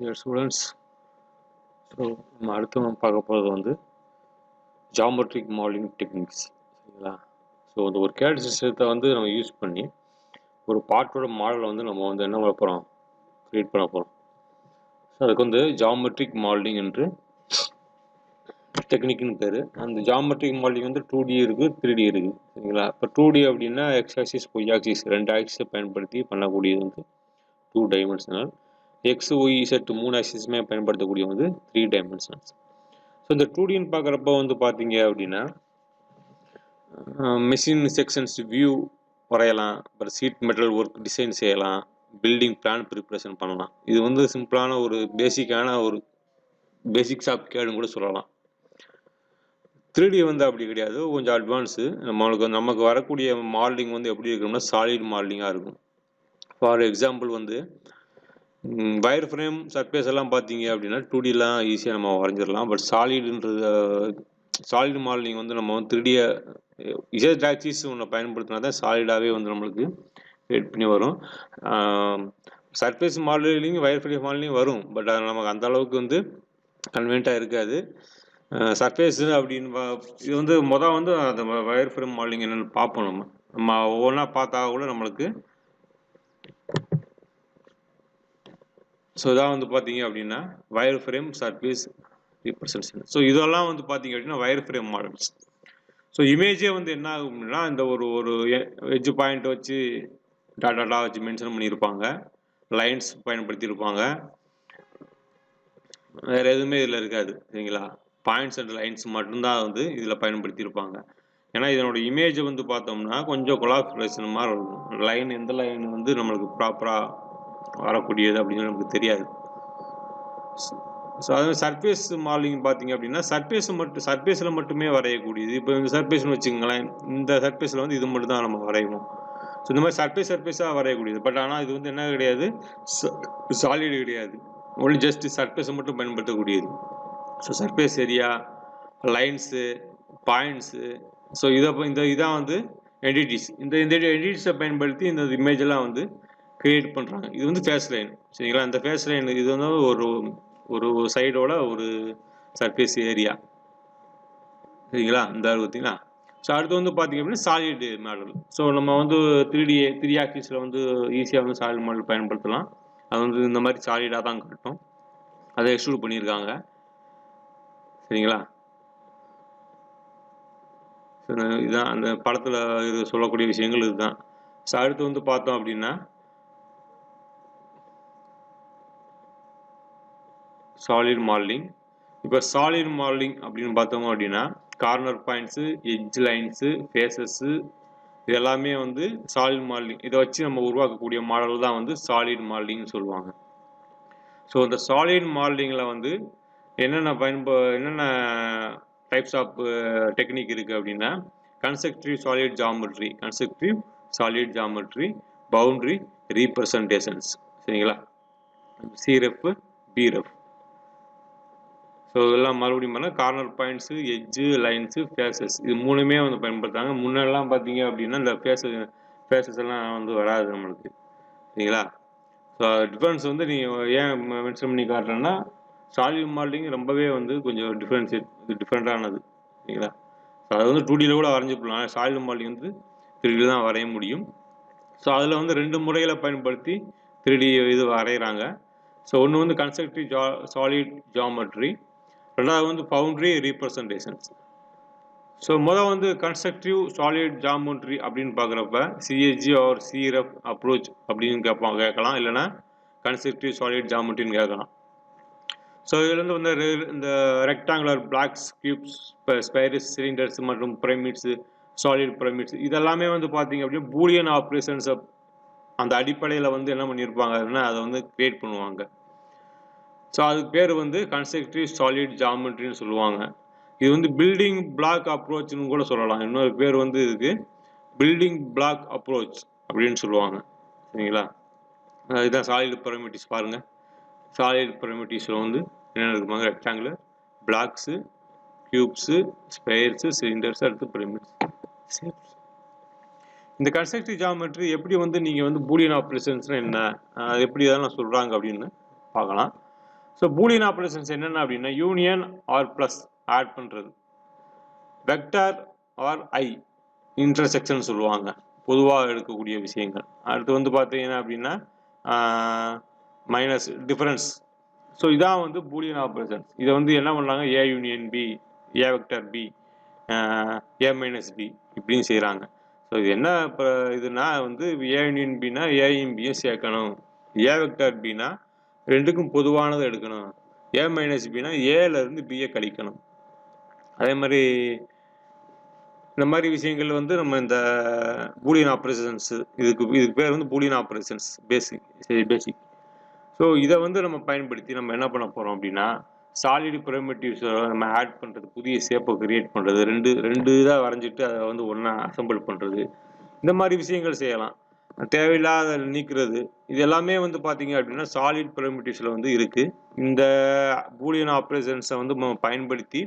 Dear students, நம்ம அடுத்து பார்க்க போகிறது வந்து ஜாமெட்ரிக் மாடலிங் டெக்னிக்ஸ். சரிங்களா? ஸோ அந்த ஒரு கேட் சிஸ்டத்தை வந்து நம்ம யூஸ் பண்ணி ஒரு பார்ட்டோட மாடலை வந்து நம்ம வந்து என்ன பண்ண போகிறோம், க்ரியேட் பண்ண போகிறோம். ஸோ அதுக்கு வந்து ஜாமெட்ரிக் மாடலிங் என்று டெக்னிக்னு பேர். அந்த ஜாமெட்ரிக் மாடலிங் வந்து 2D இருக்குது, 3D இருக்குது. சரிங்களா? இப்போ 2D அப்படின்னா எக்ஸ் ஆக்சிஸ், ஒய் ஆக்சிஸ் ரெண்டு ஆக்சிஸை பயன்படுத்தி பண்ணக்கூடியது வந்து 2 டைமென்ஷனல். எக்ஸ் ஒய் இசட் 3 ஆக்சிஸுமே பயன்படுத்தக்கூடிய வந்து 3 டைமென்ஷனல்ஸ். ஸோ இந்த 2Dன்னு பார்க்குறப்ப வந்து பார்த்தீங்க அப்படின்னா மெஷின் செக்ஷன்ஸ் வியூ வரையலாம், அப்புறம் சீட் மெட்டல் ஒர்க் டிசைன் செய்யலாம், பில்டிங் பிளான் ப்ரிப்ரேஷன் பண்ணலாம். இது வந்து சிம்பிளான ஒரு பேசிக்ஸ் ஆஃப் கேடுன்னு கூட சொல்லலாம். 3D வந்து அப்படி கிடையாது, கொஞ்சம் அட்வான்ஸு. நமக்கு வரக்கூடிய மாடலிங் வந்து எப்படி இருக்கணும்னா சாலிட் மாடலிங்காக இருக்கும். ஃபார் எக்ஸாம்பிள் வந்து வயர் ஃப்ரேம் சர்ஃபேஸ் எல்லாம் பார்த்தீங்க அப்படின்னா 2Dலாம் ஈஸியாக நம்ம வரைஞ்சிடலாம். பட் சாலிட் மாடலிங் வந்து நம்ம வந்து 3D இசட் ஆக்சிஸ் ஒன்று பயன்படுத்தினா தான் சாலிடாகவே வந்து நம்மளுக்கு கிரியேட் பண்ணி வரும். Surface modelling wire frame modelling வரும், பட் அது நமக்கு அந்த அளவுக்கு வந்து கன்வீனியண்ட்டாக இருக்காது. சர்ஃபேஸ் அப்படின்னு இது வந்து வந்து அந்த வயர் ஃப்ரேம் மாடலிங் என்னென்னு பார்ப்போம். நம்ம ஒவ்வொன்றா பார்த்தா கூட நம்மளுக்கு. ஸோ இதான் வந்து பார்த்தீங்க அப்படின்னா wire frame surface representation. So இதெல்லாம் வந்து பார்த்தீங்க அப்படின்னா வயர் ஃப்ரேம் மாடல்ஸ். ஸோ இமேஜே வந்து என்ன ஆகும்னா இந்த ஒரு எட்ஜ் பாயிண்ட் வச்சு டாட்டா வச்சு மென்ஷன் பண்ணியிருப்பாங்க, லைன்ஸ் பயன்படுத்தியிருப்பாங்க, வேறு எதுவுமே இதில் இருக்காது. சரிங்களா? பாயிண்ட்ஸ் அண்ட் லைன்ஸ் மட்டும்தான் வந்து இதில் பயன்படுத்தியிருப்பாங்க. ஏன்னா இதனோட இமேஜ் வந்து பார்த்தோம்னா கொஞ்சம் கொலாபரேஷன் மாதிரி இருக்கும். எந்த லைன் வந்து நம்மளுக்கு ப்ராப்பராக வரக்கூடியது அப்படின்னு நமக்கு தெரியாது. ஸோ அதாவது சர்ஃபேஸ் மாடலிங் பார்த்தீங்க அப்படின்னா சர்ஃபேஸில் மட்டுமே வரையக்கூடியது. இப்போ இந்த சர்ஃபேஸ்னு வச்சுக்கோங்களேன், இந்த சர்ஃபேஸில் வந்து இது மட்டும் தான் நம்ம வரைவோம். ஸோ இந்த மாதிரி சர்ஃபேஸாக வரையக்கூடியது. பட் ஆனால் இது வந்து என்ன கிடையாது, சாலிடு கிடையாது, ஒன்லி ஜஸ்ட் சர்ஃபேஸை மட்டும் பயன்படுத்தக்கூடியது. So surface area, lines, points, so இதான் வந்து என்டிட்டிஸ். இந்த என்டிட்டிஸை பயன்படுத்தி இந்த இமேஜெல்லாம் வந்து கிரியேட் பண்ணுறாங்க. இது வந்து ஃபேஸ் லைன். சரிங்களா? இந்த ஃபேஸ் லைன் இது வந்து ஒரு சைடோட ஒரு சர்ஃபேஸ் ஏரியா. சரிங்களா? இந்த பார்த்தீங்களா? ஸோ அடுத்து வந்து பார்த்தீங்க அப்படின்னா சாலிட் மாடல். ஸோ நம்ம வந்து 3 ஆக்சிஸில் வந்து ஈஸியாக வந்து சாலிட் மாடல் பயன்படுத்தலாம். அது வந்து இந்த மாதிரி சாலிடாக தான் காட்டும். அதை எக்ஸ்ட்ரூட் பண்ணியிருக்காங்க. சரிங்களா? இதுதான் அந்த படத்தில் இது சொல்லக்கூடிய விஷயங்கள் இதுதான். ஸோ அடுத்து வந்து பார்த்தோம் அப்படின்னா சாலிட் மாடலிங். இப்போ சாலிட் மாடலிங் அப்படின்னு பார்த்தோம் அப்படின்னா corner points, edge lines, faces இது எல்லாமே வந்து சாலிட் மாடலிங். இதை வச்சு நம்ம உருவாக்கக்கூடிய மாடல் தான் வந்து சாலிட் மாடலிங்னு சொல்லுவாங்க. ஸோ இந்த சாலிட் மாடலிங்கில் வந்து என்னென்ன டைப்ஸ் ஆஃப் டெக்னிக் இருக்குது அப்படின்னா constructive solid geometry, boundary representations. சரிங்களா? சிரெஃப், பிரெஃப். ஸோ இதெல்லாம் மறுபடியும் பண்ணால் corner points, edge, lines, faces இது மூணுமே வந்து பயன்படுத்தாங்க. முன்னெல்லாம் பார்த்தீங்க அப்படின்னா இந்த ஃபேஸஸ் எல்லாம் வந்து வராது நம்மளுக்கு. சரிங்களா? ஸோ டிஃப்ரென்ஸ் வந்து நீங்கள் ஏன் மென்ஷன் பண்ணி காட்டுறேன்னா சாலிட் மாடலிங் ரொம்பவே வந்து கொஞ்சம் டிஃப்ரெண்ட்டானது. சரிங்களா? ஸோ அது வந்து 2Dயில் கூட வரைஞ்சிக்கலாம். சாலிட் மாடலிங் வந்து 3D தான் வரைய முடியும். ஸோ அதில் வந்து 2 முறைகளை பயன்படுத்தி 3D இது வரைகிறாங்க. ஸோ ஒன்று வந்து கன்ஸ்ட்ரக்டிவ் சாலிட் ஜாமெட்ரி, ரெண்டாவது வந்து பவுண்டரி ரீப்ரசன்டேஷன்ஸ். ஸோ வந்து கன்ஸ்ட்ரக்டிவ் சாலிட் ஜாமெட்ரி அப்படின்னு பார்க்குறப்ப சிஎஸ்ஜி ஆர் சிரெஃப் அப்ரோச் அப்படின்னு கேட்கலாம், இல்லைன்னா கன்ஸ்ட்ரக்டிவ் சாலிட் ஜாமெட்ரின்னு கேட்கலாம். ஸோ இதுலேருந்து வந்து இந்த ரெக்டாங்குலர் பிளாக்ஸ், கியூப்ஸ், ஸ்பைரஸ், சிலிண்டர்ஸ் மற்றும் பிரமிட்ஸு, சாலிட் பிரமிட்ஸ் இதெல்லாமே வந்து பார்த்தீங்க அப்படின்னா பூலியன் ஆப்ரேஷன்ஸ் அந்த அடிப்படையில் வந்து என்ன பண்ணியிருப்பாங்கன்னா அதை வந்து கிரியேட் பண்ணுவாங்க. ஸோ அதுக்கு பேர் வந்து கன்ஸ்ட்ரக்டிவ் சாலிட் ஜாமெட்ரின்னு சொல்லுவாங்க. இது வந்து பில்டிங் பிளாக் அப்ரோச்னு கூட சொல்லலாம். இன்னொரு பேர் வந்து இதுக்கு பில்டிங் பிளாக் அப்ரோச் அப்படின்னு சொல்லுவாங்க. சரிங்களா? இதுதான் சாலிட் பிரமிட்டிஸ். பாருங்கள், சாலிட் பிரமிட்டிஸில் வந்து என்னென்ன இருக்குமாங்க, ரெக்டாங்குலர், பிளாக்ஸு, கியூப்ஸு, ஸ்பைர்ஸு, சிலிண்டர்ஸ், அடுத்து பிரமிட்ஸ், ஷேப்ஸ். இந்த கன்ஸ்ட்ரக்டிவ் ஜாமெட்ரி எப்படி வந்து நீங்கள் வந்து பூலியன் ஆப்ரேஷன்ஸ்னால் என்ன, எப்படி இதெல்லாம் சொல்கிறாங்க அப்படின்னு பார்க்கலாம். ஸோ பூலியன் ஆப்ரேஷன்ஸ் என்னென்ன அப்படின்னா யூனியன் ஆர் ப்ளஸ் ஆட் பண்ணுறது, வெக்டார் ஆர் ஐ இன்டர்செக்ஷன் சொல்லுவாங்க பொதுவாக எடுக்கக்கூடிய விஷயங்கள். அடுத்து வந்து பார்த்தீங்கன்னா அப்படின்னா மைனஸ் டிஃபரன்ஸ். ஸோ இதான் வந்து பூலியன் ஆப்ரேஷன்ஸ். இதை வந்து என்ன பண்ணுறாங்க, A union B, A vector B, A minus B இப்படின்னு செய்கிறாங்க. ஸோ இது என்ன இப்போ இதுனா வந்து ஏ யூனியன் பினா ஏயும் பியும் சேர்க்கணும், ஏ வெக்டர் பினா ரெண்டுக்கும் பொதுவானதை எடுக்கணும், ஏ மைனஸ் பினா ஏலேருந்து பியை கழிக்கணும். அதே மாதிரி இந்த மாதிரி விஷயங்கள் வந்து நம்ம இந்த பூலியன் ஆப்ரேஷன்ஸ், இதுக்கு பேர் வந்து பூலியன் ஆப்ரேஷன்ஸ் பேசிக். ஸோ இதை வந்து நம்ம பயன்படுத்தி நம்ம என்ன பண்ண போகிறோம் அப்படின்னா சாலிட் பிரிமிட்டிவ்ஸ் நம்ம ஆட் பண்ணுறது, புதிய ஷேப்பை கிரியேட் பண்ணுறது, ரெண்டு இதாக வரைஞ்சிட்டு அதை வந்து ஒன்றா அசம்பிள் பண்ணுறது, இந்த மாதிரி விஷயங்கள் செய்யலாம். தேவையில்லாத நீக்கிறது, இது எல்லாமே வந்து பார்த்தீங்க அப்படின்னா சாலிட் பிரிமிட்டிவ்ஸில் வந்து இருக்குது. இந்த பூலியன் ஆப்ரேஷன்ஸை வந்து நம்ம பயன்படுத்தி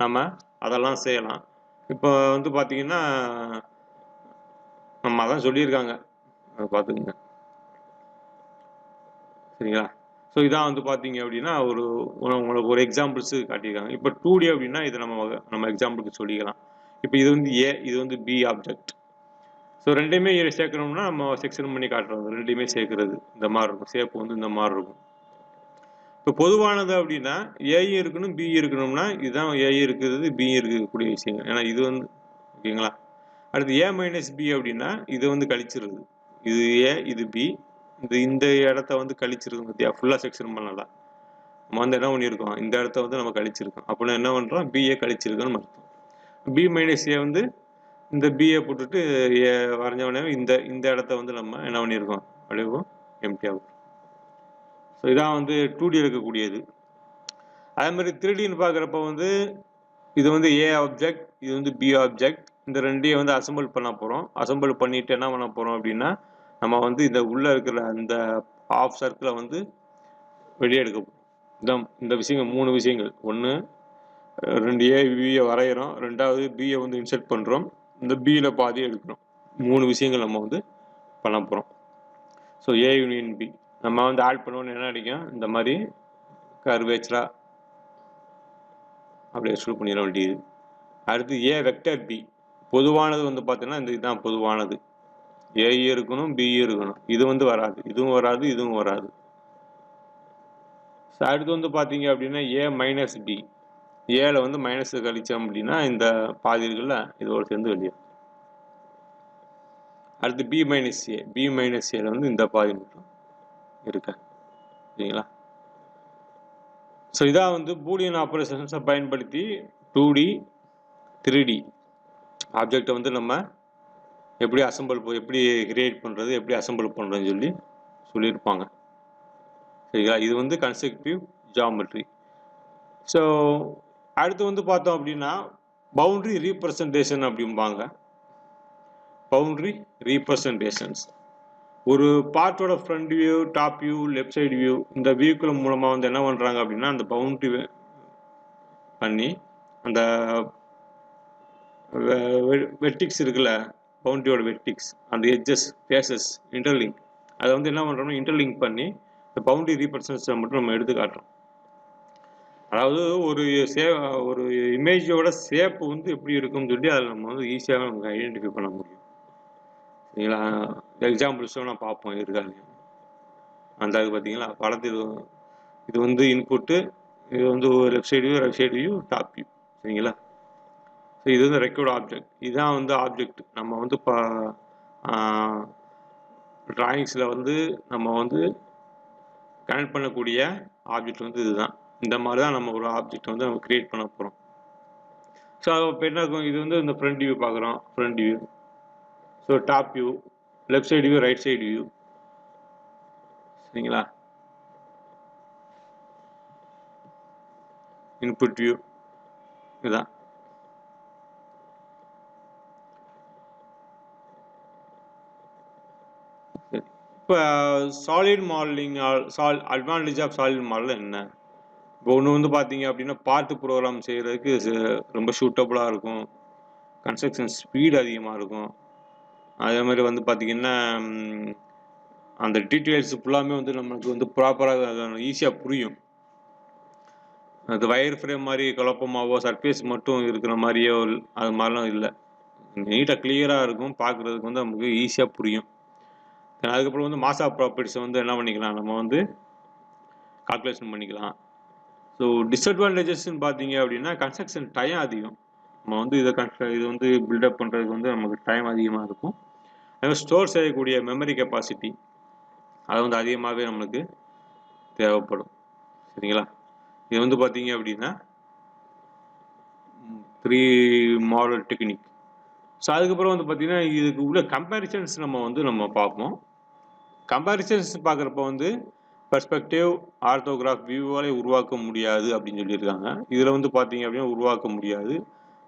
நம்ம அதெல்லாம் செய்யலாம். இப்போ வந்து பார்த்தீங்கன்னா நம்ம அதான் சொல்லியிருக்காங்க, அதை பார்த்துக்குங்க சரிங்களா. ஸோ இதான் வந்து பார்த்தீங்க அப்படின்னா உங்களுக்கு ஒரு எக்ஸாம்பிள்ஸு காட்டியிருக்காங்க. இப்போ 2D அப்படின்னா இதை நம்ம எக்ஸாம்பிளுக்கு சொல்லிக்கலாம். இப்போ இது வந்து ஏ, இது வந்து பி ஆப்ஜெக்ட். ஸோ ரெண்டையுமே சேர்க்கணும்னா நம்ம செக்ஷன் பண்ணி காட்டுறது, ரெண்டையுமே சேர்க்கறது இந்த மாதிரி இருக்கும், ஷேப் வந்து இந்த மாதிரி இருக்கும். இப்போ பொதுவானது அப்படின்னா ஏயும் இருக்கணும் பி இருக்கணும்னா இதுதான் ஏ இருக்கிறது பி இருக்கக்கூடிய விஷயங்கள். ஏன்னா இது வந்து ஓகேங்களா. அடுத்து ஏ மைனஸ் பி அப்படின்னா இது வந்து கழிச்சிருது, இது ஏ இது பி, இந்த இடத்த வந்து கழிச்சிருக்கோம் பத்தியா, ஃபுல்லாக செக்ஷன் பண்ணலாம். நம்ம வந்து என்ன பண்ணியிருக்கோம், இந்த இடத்த வந்து நம்ம கழிச்சிருக்கோம். அப்படின்னா என்ன பண்ணுறோம், பிஏ கழிச்சிருக்கோன்னு அர்த்தம். பி மைனஸ் ஏ வந்து இந்த பிஏ போட்டுட்டு ஏ வரைஞ்சவனே இந்த இடத்த வந்து நம்ம என்ன பண்ணியிருக்கோம், அப்படியே எம்டிஆகும். ஸோ இதான் வந்து 2D இருக்கக்கூடியது. அதே மாதிரி 3Dன்னு பார்க்குறப்ப வந்து இது வந்து ஏ ஆப்ஜெக்ட், இது வந்து பி ஆப்ஜெக்ட், இந்த ரெண்டையும் வந்து அசம்பிள் பண்ண போகிறோம். அசம்பிள் பண்ணிட்டு என்ன பண்ண போகிறோம் அப்படின்னா நம்ம வந்து இந்த உள்ளே இருக்கிற அந்த ஆஃப் சர்க்கிளை வந்து வெளியே எடுக்க போகிறோம். இந்த விஷயங்கள் 3 விஷயங்கள், ஒன்று 2 பியை வரைகிறோம், ரெண்டாவது பியை வந்து இன்செர்ட் பண்ணுறோம், இந்த பியில் பாதியை எடுக்கிறோம். 3 விஷயங்கள் நம்ம வந்து பண்ண போகிறோம். ஸோ ஏ யூனியன் பி நம்ம வந்து ஆட் பண்ணோன்னு என்ன அடிக்கும், இந்த மாதிரி கர்வேச்சரா அப்படியே எக்ஸ்க்ளூட் பண்ணிட வேண்டியது. அடுத்து ஏ வெக்டர் பி பொதுவானது வந்து பார்த்தீங்கன்னா இந்த இதுதான் பொதுவானது, ஏ இருக்கணும் பி இருக்கணும், இது வந்து வராது, இதுவும் வராது, இதுவும் வராது. அடுத்து வந்து பார்த்தீங்க அப்படின்னா ஏ மைனஸ் பி, ஏல வந்து மைனஸ் கழிச்சோம் அப்படின்னா இந்த பாதி இருக்குல்ல இதோட சேர்ந்து வெளியே. அடுத்து பி மைனஸ் ஏ, பி மைனஸ் ஏல வந்து இந்த பாதி மட்டும் இருக்கு சரிங்களா. ஸோ இதான் வந்து பூலியன் ஆப்ரேஷன்ஸை பயன்படுத்தி 2D 3D ஆப்ஜெக்டை வந்து நம்ம எப்படி எப்படி கிரியேட் பண்ணுறது, எப்படி அசம்பிள் பண்ணுறதுன்னு சொல்லியிருப்பாங்க சரிங்களா. இது வந்து கன்ஸ்ட்ரக்டிவ் ஜியாமெட்ரி. ஸோ அடுத்து வந்து பார்த்தோம் அப்படின்னா பவுண்டரி ரீப்ரசன்டேஷன் அப்படிம்பாங்க. பவுண்டரி ரீப்ரசன்டேஷன்ஸ் ஒரு பார்ட்டோட front view, top view, left side view, இந்த வியூக்கள் மூலமாக வந்து என்ன பண்ணுறாங்க அப்படின்னா அந்த பவுண்டரி பண்ணி அந்த வெர்டிக்ஸ் இருக்குல்ல, பவுண்டரியோட வெர்டிக்ஸ், அந்த எட்ஜஸ் ஃபேஸஸ் இன்டர்லிங்க், அதை வந்து என்ன பண்ணுறோம்னா இன்டர்லிங்க் பண்ணி இந்த பவுண்டரி ரீப்ரசன்டேஷனை மட்டும் நம்ம எடுத்து காட்டுறோம். அதாவது ஒரு இமேஜோட ஷேப் வந்து எப்படி இருக்குன்னு சொல்லி அதில் நம்ம வந்து ஈஸியாக நமக்கு ஐடென்டிஃபை பண்ண முடியும் சரிங்களா. எக்ஸாம்பிள்ஸும் நான் பார்ப்போம் இருக்காது. அந்த அது பார்த்தீங்களா படத்தில் இது வந்து இன்புட்டு, இது வந்து left side view, right side view, top view சரிங்களா. ஸோ இது வந்து ரெக்கார்ட் ஆப்ஜெக்ட், இதுதான் வந்து ஆப்ஜெக்ட். நம்ம வந்து இப்போ டிராயிங்ஸில் வந்து நம்ம வந்து கனெக்ட் பண்ணக்கூடிய ஆப்ஜெக்ட் வந்து இதுதான். இந்த மாதிரி தான் நம்ம ஒரு ஆப்ஜெக்ட் வந்து நம்ம கிரியேட் பண்ண போகிறோம். ஸோ இப்போ என்ன இருக்கும், இது வந்து இந்த ஃப்ரண்ட் வியூ பார்க்குறோம், front view, so top view, left side view, right side view சரிங்களா. இன்புட் வியூ இதுதான். இப்போ solid modeling, advantage of solid model என்ன? இப்போ ஒன்று வந்து பார்த்தீங்க அப்படின்னா பார்ட் ப்ரோக்ராம் செய்கிறதுக்கு ரொம்ப சூட்டபுளாக இருக்கும், கன்ஸ்ட்ரக்ஷன் ஸ்பீடு அதிகமாக இருக்கும். அதே மாதிரி வந்து பார்த்தீங்கன்னா அந்த டீட்டெயில்ஸ் ஃபுல்லாமே வந்து நம்மளுக்கு வந்து ப்ராப்பராக ஈஸியாக புரியும். அது வயர் ஃப்ரேம் மாதிரி குழப்பமாவோ சர்ஃபேஸ் மட்டும் இருக்கிற மாதிரியோ அது மாதிரிலாம் இல்லை. நீட்டாக கிளியராக இருக்கும், பார்க்குறதுக்கு வந்து நமக்கு ஈஸியாக புரியும். அதுக்கப்புறம் வந்து மாஸ் ஆஃப் ப்ராப்பர்ட்டிஸை வந்து என்ன பண்ணிக்கலாம், நம்ம வந்து கால்குலேஷன் பண்ணிக்கலாம். ஸோ டிஸ்அட்வான்டேஜஸ்ன்னு பார்த்தீங்க அப்படின்னா கன்ஸ்ட்ரக்ஷன் டைம் அதிகம். நம்ம வந்து இது வந்து பில்டப் பண்ணுறதுக்கு வந்து நமக்கு டைம் அதிகமாக இருக்கும். அதே ஸ்டோர் செய்யக்கூடிய மெமரி கெப்பாசிட்டி அது வந்து அதிகமாகவே நம்மளுக்கு தேவைப்படும். சரிங்களா? இது வந்து பார்த்தீங்க அப்படின்னா 3 மாடல் டெக்னிக். ஸோ அதுக்கப்புறம் வந்து பார்த்தீங்கன்னா இதுக்கு உள்ள கம்பேரிசன்ஸ் நம்ம பார்ப்போம். கம்பேரிசன்ஸ் பார்க்குறப்ப வந்து பெர்ஸ்பெக்டிவ் ஆர்த்தோகிராஃப் வியூவாலே உருவாக்க முடியாது அப்படின்னு சொல்லியிருக்காங்க. இதில் வந்து பார்த்தீங்க அப்படின்னா உருவாக்க முடியாது.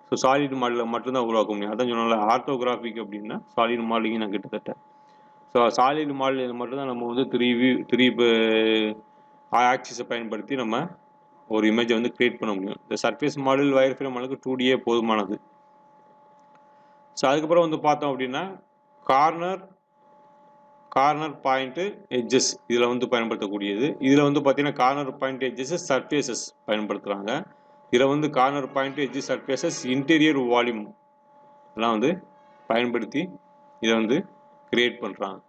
ஸோ சாலிட் மாடலில் மட்டும்தான் உருவாக்க முடியும். அதான் சொன்னால ஆர்த்தோகிராஃபிக் அப்படின்னா சாலிட் மாடலிங் நான் கிட்டத்தட்ட. ஸோ சாலிட் மாடலில் மட்டும்தான் நம்ம வந்து 3 ஆக்சிஸை பயன்படுத்தி நம்ம ஒரு இமேஜை வந்து கிரியேட் பண்ண முடியும். இந்த சர்ஃபேஸ் மாடல் வயர் ஃப்ரேம் மாடலுக்கு 2Dயே போதுமானது. ஸோ அதுக்கப்புறம் வந்து பார்த்தோம் அப்படின்னா கார்னர் பாயிண்ட்டு எட்ஜஸ் இதில் வந்து பயன்படுத்தக்கூடியது. இதில் வந்து பார்த்தீங்கன்னா கார்னர் பாயிண்ட் எட்ஜஸ் சர்ஃபேசஸ் பயன்படுத்துகிறாங்க. இதில் வந்து corner point edges surfaces interior volume எல்லாம் வந்து பயன்படுத்தி இதை வந்து கிரியேட் பண்ணுறாங்க.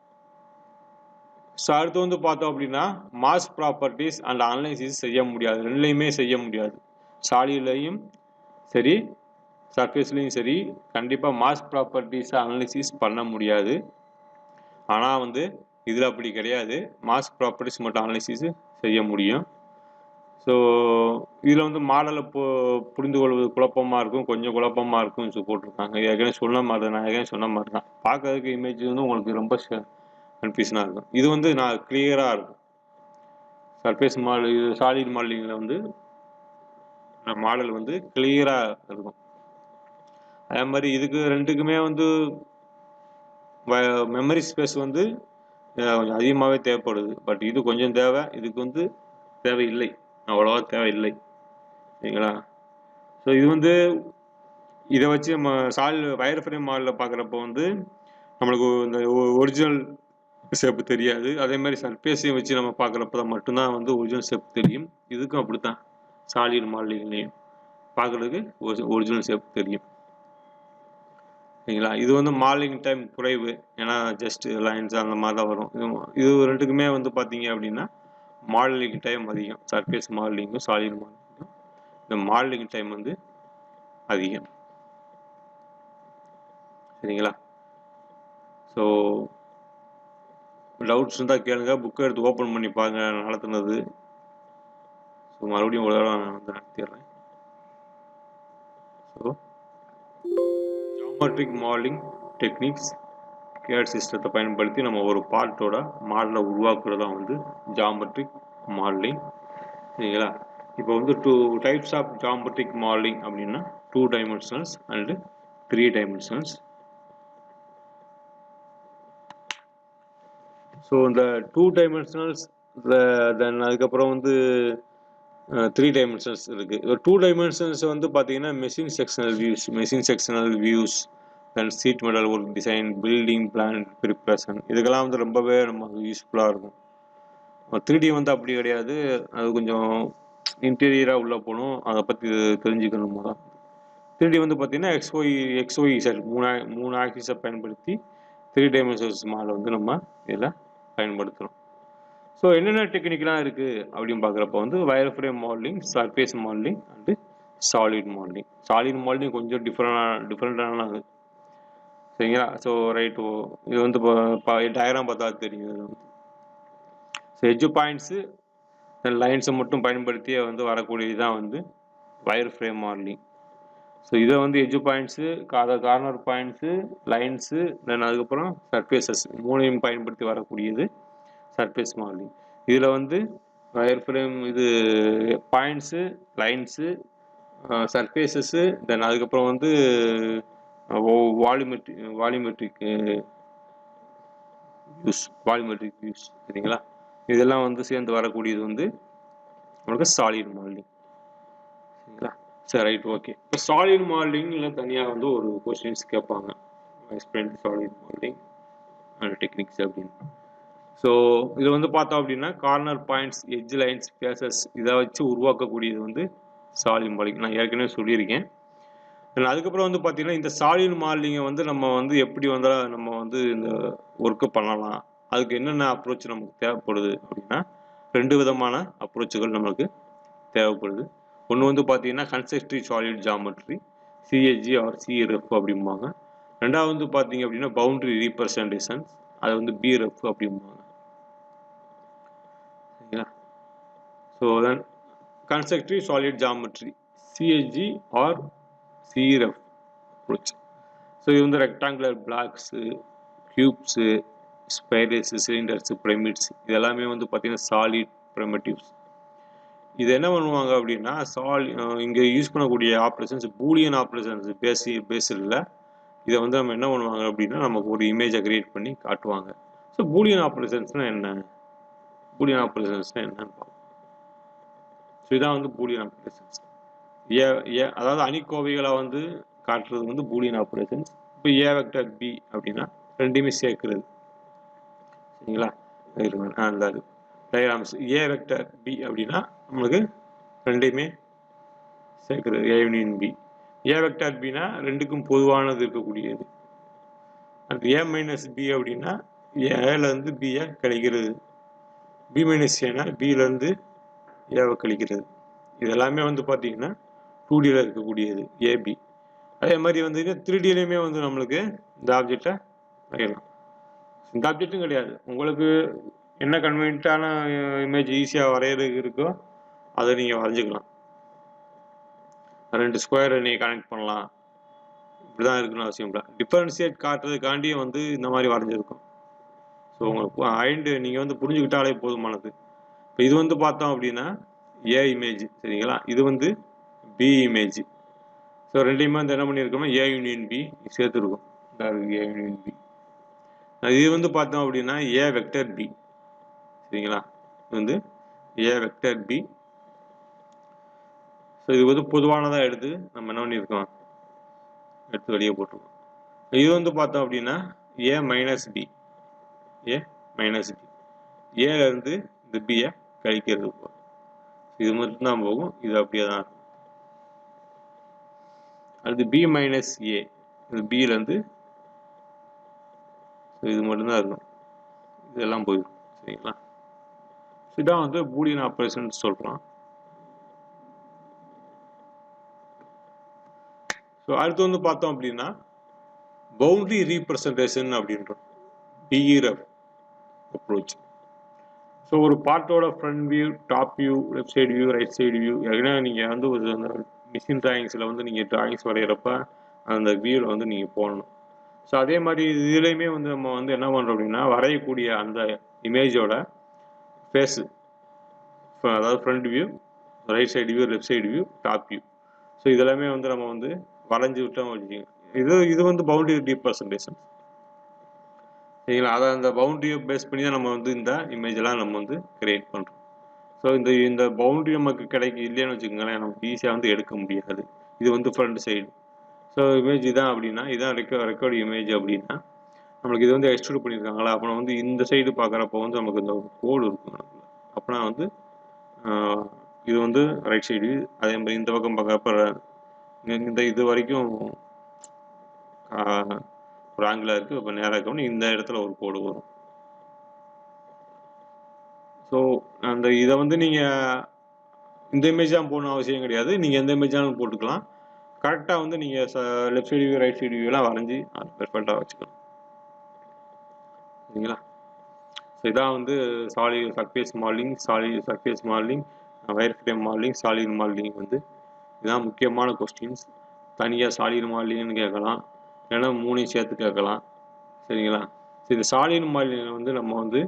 ஸோ அடுத்து வந்து பார்த்தோம் அப்படின்னா மாஸ் ப்ராப்பர்ட்டிஸ் அண்ட் அனலைசிஸ் செய்ய முடியாது. ரெண்டுலையுமே செய்ய முடியாது. சாலிட்லையும் சரி சர்ஃபேஸ்லையும் சரி கண்டிப்பாக மாஸ் ப்ராப்பர்ட்டிஸை அனலைசிஸ் பண்ண முடியாது. ஆனால் வந்து இதில் அப்படி கிடையாது. மாஸ் ப்ராப்பர்ட்டிஸ் மட்டும் அனலைசிஸ் செய்ய முடியும். ஸோ இதில் வந்து மாடலை புரிந்து கொள்வது குழப்பமாக இருக்கும், கொஞ்சம் குழப்பமாக இருக்கும்னு போட்டிருக்காங்க. ஏற்கனவே சொன்ன மாதிரி தான் பார்க்கறதுக்கு இமேஜ் வந்து உங்களுக்கு ரொம்ப கன்ஃபியூஷனாக இருக்கும். இது வந்து நான் கிளியராக இருக்கும். சர்ஃபேஸ் மாடல் இது சாலிட் மாடலிங்கில் வந்து மாடல் வந்து கிளியராக இருக்கும். அதே மாதிரி இதுக்கு ரெண்டுக்குமே வந்து மெமரி ஸ்பேஸ் வந்து கொஞ்சம் அதிகமாகவே தேவைப்படுது. பட் இது கொஞ்சம் தேவை, இதுக்கு வந்து தேவையில்லை, அவ்வளோவா தேவையில்லை. சரிங்களா? ஸோ இது வந்து இதை வச்சு நம்ம வயர் ஃப்ரேம் மாடலில் பார்க்குறப்போ வந்து நம்மளுக்கு இந்த ஒரிஜினல் ஷேப் தெரியாது. அதே மாதிரி சர்ஃபேஸையும் வச்சு நம்ம பார்க்குறப்ப தான் மட்டும்தான் வந்து ஒரிஜினல் ஷேப் தெரியும். இதுக்கும் அப்படித்தான் சாலிட் மாடலிங்லேயும் பார்க்குறதுக்கு ஒரிஜினல் ஷேப் தெரியும். சரிங்களா? இது வந்து மாடலிங் டைம் குறைவு, ஏன்னா ஜஸ்ட் லைன்ஸ் அந்த மாதிரி தான் வரும். இது ரெண்டுக்குமே வந்து பார்த்தீங்க அப்படின்னா மாடலிங் டைம் அதிகம். சர்ஃபேஸ் மாடலிங்கும் சாலிட் மாடலிங்கும் இந்த மாடலிங் டைம் வந்து அதிகம். சரிங்களா? ஸோ டவுட்ஸ் இருந்தால் கேளுங்க, புக்கை எடுத்து ஓப்பன் பண்ணி பாருங்க நடத்துனது. ஸோ மறுபடியும் ஒரு தடவை நான் வந்து நடத்திடுறேன். So geometric modelling techniques CAD சிஸ்டத்தை பயன்படுத்தி நம்ம ஒரு பார்ட்டோட மாடலை உருவாக்குறதா வந்து ஜியோமெட்ரிக் மாடலிங். சரிங்களா? இப்போ வந்து 2 டைப்ஸ் ஆஃப் ஜியோமெட்ரிக் மாடலிங் அப்படின்னா 2 டைமென்ஷனல்ஸ் அண்ட் 3 டைமென்ஷனல்ஸ். ஸோ இந்த 2 டைமென்ஷனல்ஸ் தென் அதுக்கப்புறம் வந்து 3 டைமென்ஷனல்ஸ் இருக்குது. இப்போ 2 டைமென்ஷனல்ஸ் வந்து பார்த்தீங்கன்னா machine sectional views then sheet metal work design, building plan preparation, இதுக்கெல்லாம் வந்து ரொம்பவே நமக்கு யூஸ்ஃபுல்லாக இருக்கும். 3D வந்து அப்படி கிடையாது, அது கொஞ்சம் இன்டீரியராக உள்ளே போகணும், அதை பற்றி தெரிஞ்சுக்கணும் தான். 3D வந்து பார்த்தீங்கன்னா XY Z 3 ஆக்சிஸை பயன்படுத்தி 3 டைமென்ஷனல்ஸ் மாடலை வந்து நம்ம இதில் பயன்படுத்துகிறோம். ஸோ என்னென்ன டெக்னிக்லாம் இருக்குது அப்படின்னு பார்க்குறப்ப வந்து wire frame modelling, surface modelling and solid modelling. Solid modelling கொஞ்சம் டிஃப்ரெண்டானது. சரிங்களா? ஸோ ரைட், இது வந்து இப்போ டயக்ராம் பார்த்தா தெரியும். இது வந்து ஸோ எட்ஜ் பாயிண்ட்ஸு லைன்ஸை மட்டும் பயன்படுத்தி வந்து வரக்கூடியது தான் வந்து வயர் ஃப்ரேம் மாடலிங். ஸோ இதை வந்து edge points, corner points, lines, then அதுக்கப்புறம் சர்ஃபேசஸ் 3ஐயும் பயன்படுத்தி வரக்கூடியது சர்ஃபேஸ் மாடலிங். இதில் வந்து வயர் ஃப்ரேம் இது பாயிண்ட்ஸு, லைன்ஸு, சர்ஃபேசஸ்ஸு, தென் அதுக்கப்புறம் வந்து வால்யூமெட்ரிக் வியூஸ். சரிங்களா? இதெல்லாம் வந்து சேர்ந்து வரக்கூடியது வந்து உங்களுக்கு சாலிட் மாடலிங். சரிங்களா? சரி, ரைட், ஓகே. இப்போ சாலிட் மாடலிங்கில் தனியாக வந்து ஒரு கொஸ்டின்ஸ் கேட்பாங்க, explain solid modeling and techniques அப்படின்னு. ஸோ இது வந்து பார்த்தோம் அப்படின்னா corner points, edge lines, faces இதை வச்சு உருவாக்கக்கூடியது வந்து சாலிட் மாடலிங் நான் ஏற்கனவே சொல்லியிருக்கேன். அதுக்கப்புறம் வந்து பார்த்தீங்கன்னா இந்த சாலிட் மாடலிங்கை வந்து நம்ம வந்து எப்படி வந்தால் நம்ம வந்து இந்த ஒர்க்கு பண்ணலாம், அதுக்கு என்னென்ன அப்ரோச் நமக்கு தேவைப்படுது அப்படின்னா 2 விதமான அப்ரோச்சுகள் நம்மளுக்கு தேவைப்படுது. ஒன்று வந்து பார்த்தீங்கன்னா constructive solid geometry CSG or சிரெஃப் அப்படிம்பாங்க. ரெண்டாவது வந்து பார்த்தீங்க அப்படின்னா பவுண்டரி ரீப்ரசன்டேஷன்ஸ், அது வந்து பிரெஃப் அப்படிம்பாங்க. சரிங்களா? So then constructive solid geometry CSG or C rep approach. So இது வந்து rectangular blocks, cubes, spirals, cylinders, pyramids இது எல்லாமே வந்து பார்த்தீங்கன்னா சாலிட் ப்ரிமிட்டிவ்ஸ். இது என்ன பண்ணுவாங்க அப்படின்னா இங்கே யூஸ் பண்ணக்கூடிய ஆப்ரேஷன்ஸ் பூலியன் ஆப்ரேஷன்ஸ் பேஸில் இதை வந்து நம்ம என்ன பண்ணுவாங்க அப்படின்னா நமக்கு ஒரு இமேஜை கிரியேட் பண்ணி காட்டுவாங்க. ஸோ பூலியன் ஆப்ரேஷன்ஸ்னால் என்ன, பூலியன் ஆப்ரேஷன்ஸ்னால் என்னன்னு பார்ப்போம். ஸோ இதான் வந்து பூலியன் ஆப்ரேஷன்ஸ். அதாவது அணிக்கோவைகளை வந்து காட்டுறது வந்து பூலியன் ஆப்ரேஷன்ஸ். இப்போ ஏ வெக்டர் பி அப்படின்னா ரெண்டுமே சேர்க்கிறது. சரிங்களா? அந்த டயக்ராம்ஸ் ஏ வெக்டர் பி அப்படின்னா நம்மளுக்கு ரெண்டையுமே சேர்க்கிறது A union B. A vector பினா ரெண்டுக்கும் பொதுவானது இருக்கக்கூடியது. அது ஏ மைனஸ் பி அப்படின்னா ஏலேருந்து பியை கழிக்கிறது, பி மைனஸ் ஏனா பியிலேருந்து ஏவை கழிக்கிறது. இது எல்லாமே வந்து பார்த்தீங்கன்னா 2Dயில் இருக்கக்கூடியது ஏபி. அதே மாதிரி வந்து 3Dலையுமே வந்து நம்மளுக்கு இந்த ஆப்ஜெக்டை வரையலாம். இந்த ஆப்ஜெக்டும் கிடையாது, உங்களுக்கு என்ன கன்வீனியன்ட்டான இமேஜ் ஈஸியாக வரைகிறதுக்கு இருக்கோ அதை நீங்கள் வரைஞ்சிக்கலாம். 2 ஸ்கொயரை நீங்கள் கனெக்ட் பண்ணலாம், இப்படிதான் இருக்குன்னு அவசியம் இல்லை. டிஃபரன்ஷியேட் காட்டுறதுக்காண்டி வந்து இந்த மாதிரி வரைஞ்சிருக்கும். ஸோ உங்களுக்கு நீங்கள் வந்து புரிஞ்சுக்கிட்டாலே போதுமானது. இப்போ இது வந்து பார்த்தோம் அப்படின்னா ஏ இமேஜ். சரிங்களா? இது வந்து பி இமேஜ். ஸோ ரெண்டையுமே வந்து என்ன பண்ணியிருக்கோம்னா ஏ யூனியன் பி சேர்த்துருக்கும். A union B. இது வந்து பார்த்தோம் அப்படின்னா ஏ வெக்டர் பி. சரிங்களா? இது வந்து ஏ வெக்டர் பி. ஸோ இது வந்து பொதுவானதாக எடுத்து நம்ம என்ன பண்ணியிருக்கோம், எடுத்து வெளியே போட்டிருக்கோம். இது வந்து பார்த்தோம் அப்படின்னா ஏ minus B. A minus B, ஏலேருந்து இந்த பியை கழிக்கிறது போகும். இது மட்டும்தான் போகும், இது அப்படியே தான் இருக்கும். அடுத்து பி மைனஸ் ஏ, இது பியிலேருந்து இது மட்டும்தான் இருக்கும், இதெல்லாம் போயிடும். சரிங்களா? இதுதான் வந்து பூலியன் ஆப்ரேஷன் சொல்கிறோம். ஸோ அடுத்து வந்து பார்த்தோம் அப்படின்னா பவுண்டரி ரீப்ரசன்டேஷன் அப்படின்றோம், பிரெஃப் அப்ரோச். ஸோ ஒரு பார்ட்டோட front view, top view, left side view, right side view, ஏன்னா நீங்கள் வந்து ஒரு அந்த மிஷின் டிராயிங்ஸில் வந்து நீங்கள் டிராயிங்ஸ் வரைகிறப்ப அந்த வியூவில் வந்து நீங்கள் போடணும். ஸோ அதே மாதிரி இதுலேயுமே வந்து நம்ம வந்து என்ன பண்ணுறோம் அப்படின்னா வரையக்கூடிய அந்த இமேஜோட ஃபேஸு, அதாவது front view, right side view, left side view, top view, so இதெல்லாமே வந்து நம்ம வந்து வரைஞ்சி விட்டோம் வச்சுக்கோங்க. இது வந்து பவுண்டரி ரீப்ரசன்டேஷன். சரிங்களா? அதை அந்த பவுண்டரியை பேஸ் பண்ணி தான் நம்ம வந்து இந்த இமேஜெல்லாம் நம்ம வந்து கிரியேட் பண்ணுறோம். ஸோ இந்த பவுண்டரி நமக்கு இல்லைன்னு வச்சுக்கோங்களேன், நமக்கு ஈஸியாக வந்து எடுக்க முடியாது. இது வந்து ஃப்ரண்ட் சைடு. ஸோ இமேஜ் இதான் அப்படின்னா இதான் ரெக்கார்டு இமேஜ் அப்படின்னா நம்மளுக்கு இது வந்து எக்ஸ்ட்ரூட் பண்ணியிருக்காங்களா, அப்புறம் வந்து இந்த சைடு பார்க்குறப்போ வந்து நமக்கு இந்த கோடு இருக்கும். அப்படின்னா வந்து இது வந்து ரைட் சைடு, அதே மாதிரி இந்த பக்கம் பார்க்குறப்ப இந்த இது வரைக்கும் ஒரு ஆங்கிளாக இருக்குது. இப்போ நேராக இருக்கணும், இந்த இடத்துல ஒரு கோடு வரும். ஸோ அந்த இதை வந்து நீங்கள் இந்த இமேஜ் தான் போடணும் அவசியம் கிடையாது, நீங்கள் எந்த இமேஜாலும் போட்டுக்கலாம். கரெக்டாக வந்து நீங்கள் left side view, right side வியூலாம் வரைஞ்சி அது பெர்ஃபெக்டாக வச்சுக்கணும். சரிங்களா? ஸோ இதான் வந்து solid surface modelling, solid surface modelling, wire frame modelling, solid modelling வந்து இதுதான் முக்கியமான கொஸ்டின்ஸ். தனியாக சாலிட் மாடலிங்னு கேட்கலாம், இல்லைன்னா 3ஐயும் சேர்த்து கேட்கலாம். சரிங்களா? ஸோ இந்த சாலிட் மாடலிங் வந்து நம்ம வந்து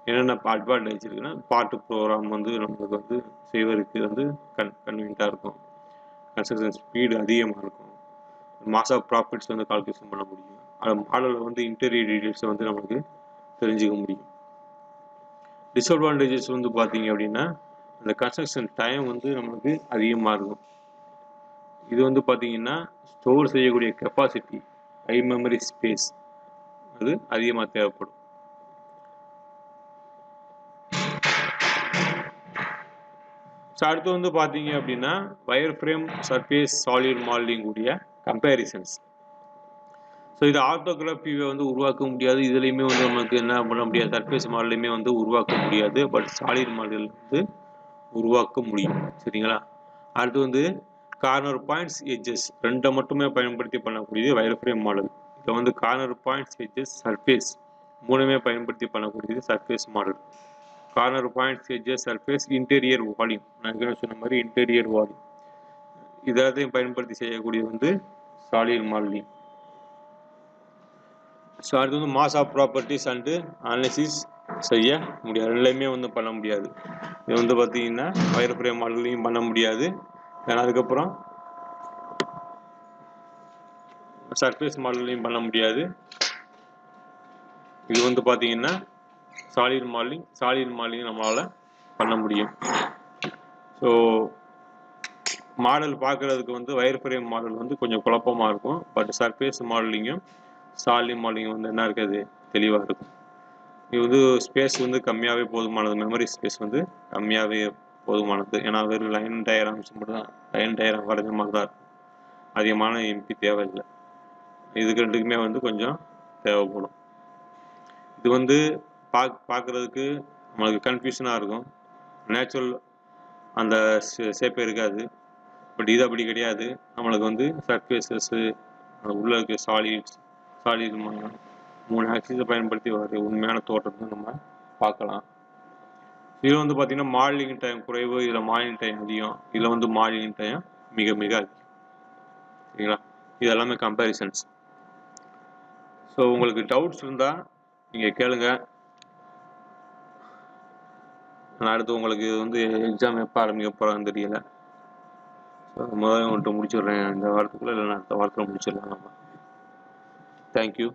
என்னென்ன அட்வான்டேஜ் இருக்குன்னா பார்ட் ப்ரோக்ராம் வந்து நம்மளுக்கு வந்து செய்வதற்கு வந்து கன்வீனியண்ட்டாக இருக்கும், கன்ஸ்ட்ரக்ஷன் ஸ்பீடு அதிகமாக இருக்கும், மாஸ் ஆஃப் ப்ராஃபிட்ஸ் வந்து கால்குலேஷன் பண்ண முடியும், அது மாடலில் வந்து இன்டீரியர் டீடைல்ஸை வந்து நமக்கு தெரிஞ்சுக்க முடியும். டிஸ்அட்வான்டேஜஸ் வந்து பார்த்தீங்க அப்படின்னா அந்த கன்ஸ்ட்ரக்ஷன் டைம் வந்து நமக்கு அதிகமாக இருக்கும். இது வந்து பார்த்தீங்கன்னா ஸ்டோர் செய்யக்கூடிய கெப்பாசிட்டி, ஹை மெமரி ஸ்பேஸ் அது அதிகமாக தேவைப்படும். ஸோ அடுத்து வந்து பார்த்தீங்க அப்படின்னா wire frame surface solid modelling உடைய கம்பேரிசன்ஸ். ஸோ இது ஆர்த்தோகிராஃபியை வந்து உருவாக்க முடியாது, இதுலேயுமே வந்து நமக்கு என்ன பண்ண முடியாது, சர்ஃபேஸ் மாடலையுமே வந்து உருவாக்க முடியாது, பட் சாலிட் மாடல் வந்து உருவாக்க முடியும். சரிங்களா? அடுத்து வந்து கார்னர் பாயிண்ட்ஸ் எட்ஜஸ் ரெண்டை மட்டுமே பயன்படுத்தி பண்ணக்கூடியது வயர் ஃப்ரேம் மாடல். இதில் வந்து கார்னர் பாயிண்ட்ஸ் எட்ஜஸ் சர்ஃபேஸ் மூணுமே பயன்படுத்தி பண்ணக்கூடியது surface model. Corner points edges surface interior volume, நான் ஏற்கனவே சொன்ன மாதிரி இன்டீரியர் வால்யூம் இதெல்லாத்தையும் பயன்படுத்தி செய்யக்கூடியது வந்து சாலிட் மாடலிங். ஸோ அடுத்து வந்து mass of properties and analysis செய்ய முடியாது, ரெண்டுலையுமே வந்து பண்ண முடியாது. இது வந்து பார்த்தீங்கன்னா வயர் ஃப்ரேம் மாடல்லையும் பண்ண முடியாது, அதுக்கப்புறம் சர்ஃபேஸ் மாடல்லையும் பண்ண முடியாது. இது வந்து பார்த்தீங்கன்னா சாலிட் மாடலிங் நம்மளால் பண்ண முடியும். ஸோ மாடல் பார்க்குறதுக்கு வந்து வயர் ஃப்ரேம் மாடல் வந்து கொஞ்சம் குழப்பமாக இருக்கும், பட் சர்ஃபேஸ் மாடலிங்கும் சாலிட் மாடலிங்கும் வந்து என்ன இருக்காது, தெளிவாக இருக்கும். இது வந்து ஸ்பேஸ் வந்து கம்மியாகவே போதுமானது, மெமரி ஸ்பேஸ் வந்து கம்மியாகவே போதுமானது. ஏன்னா வெறும் லைன் டயக்ராம்ஸ் மட்டும் தான், லைன் டயக்ராம் வரைஞ்ச மாதிரி தான் இருக்கும், அதிகமான எம்பி தேவையில்லை. இதுக்கு ரெண்டுக்குமே வந்து கொஞ்சம் தேவைப்படும். இது வந்து பார்க்குறதுக்கு நம்மளுக்கு கன்ஃபியூஷனாக இருக்கும், நேச்சுரல் அந்த ஷேப்பே இருக்காது. பட் இது அப்படி கிடையாது, நம்மளுக்கு வந்து சர்ஃபேஸஸ்ஸு உள்ள இருக்க சாலிட் மூணு ஆக்சிஸை பயன்படுத்தி வர உண்மையான தோற்றத்தை நம்ம பார்க்கலாம். இதில் வந்து பார்த்தீங்கன்னா மாடலிங் டைம் குறைவு, இதில் மாடலிங் டைம் அதிகம், இதில் வந்து மாடலிங் டைம் மிக மிக அதிகம். சரிங்களா? இது எல்லாமே கம்பேரிசன்ஸ். ஸோ உங்களுக்கு டவுட்ஸ் இருந்தால் நீங்கள் கேளுங்க. நான் அடுத்து உங்களுக்கு வந்து எக்ஸாம் எப்போ ஆரம்பிக்க போகிறான்னு தெரியல. முதல்ல உங்கள்கிட்ட முடிச்சிடுறேன் இந்த வாரத்துக்குள்ளே, இல்லை அடுத்த வாரத்தில் முடிச்சிடலாம் நம்ம. தேங்க்யூ.